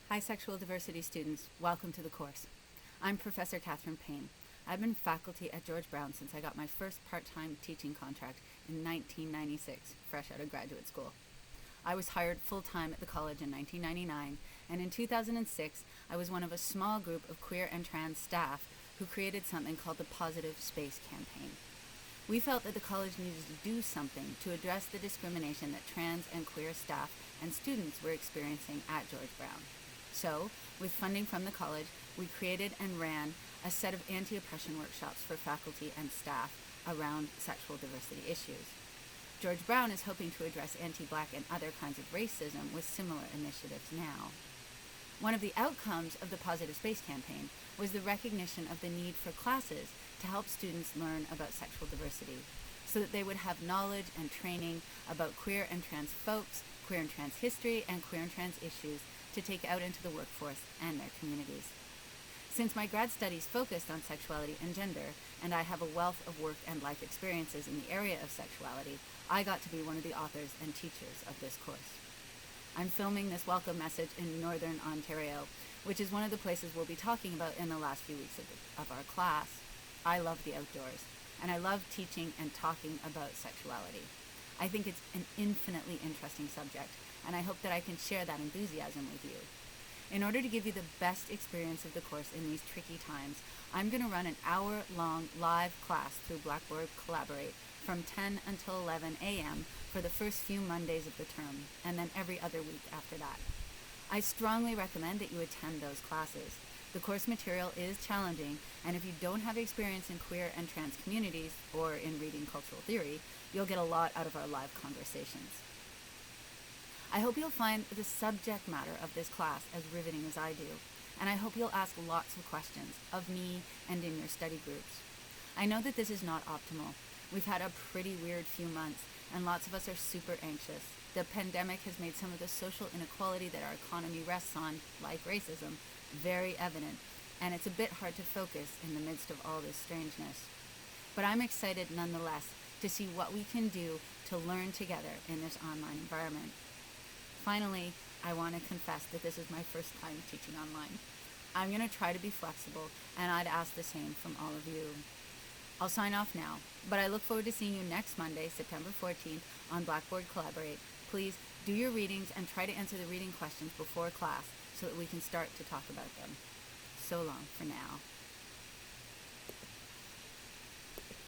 Hi, sexual diversity students. Welcome to the course. I'm Professor Catherine Payne. I've been faculty at George Brown since I got my first part-time teaching contract in 1996, fresh out of graduate school. I was hired full-time at the college in 1999, and in 2006, I was one of a small group of queer and trans staff who created something called the Positive Space Campaign. We felt that the college needed to do something to address the discrimination that trans and queer staff and students were experiencing at George Brown. So, with funding from the college, we created and ran a set of anti-oppression workshops for faculty and staff around sexual diversity issues. George Brown is hoping to address anti-Black and other kinds of racism with similar initiatives now. One of the outcomes of the Positive Space Campaign was the recognition of the need for classes to help students learn about sexual diversity, so that they would have knowledge and training about queer and trans folks, queer and trans history, and queer and trans issues to take out into the workforce and their communities. Since my grad studies focused on sexuality and gender, and I have a wealth of work and life experiences in the area of sexuality, I got to be one of the authors and teachers of this course. I'm filming this welcome message in Northern Ontario, which is one of the places we'll be talking about in the last few weeks of our class. I love the outdoors, and I love teaching and talking about sexuality. I think it's an infinitely interesting subject, and I hope that I can share that enthusiasm with you. In order to give you the best experience of the course in these tricky times, I'm going to run an hour-long live class through Blackboard Collaborate from 10 until 11 a.m. for the first few Mondays of the term, and then every other week after that. I strongly recommend that you attend those classes. The course material is challenging, and if you don't have experience in queer and trans communities or in reading cultural theory, you'll get a lot out of our live conversations. I hope you'll find the subject matter of this class as riveting as I do, and I hope you'll ask lots of questions of me and in your study groups. I know that this is not optimal. We've had a pretty weird few months, and lots of us are super anxious. The pandemic has made some of the social inequality that our economy rests on, like racism, very evident, and it's a bit hard to focus in the midst of all this strangeness. But I'm excited nonetheless to see what we can do to learn together in this online environment. Finally, I want to confess that this is my first time teaching online. I'm going to try to be flexible, and I'd ask the same from all of you. I'll sign off now, but I look forward to seeing you next Monday, September 14th, on Blackboard Collaborate. Please do your readings and try to answer the reading questions before class so that we can start to talk about them. So long for now.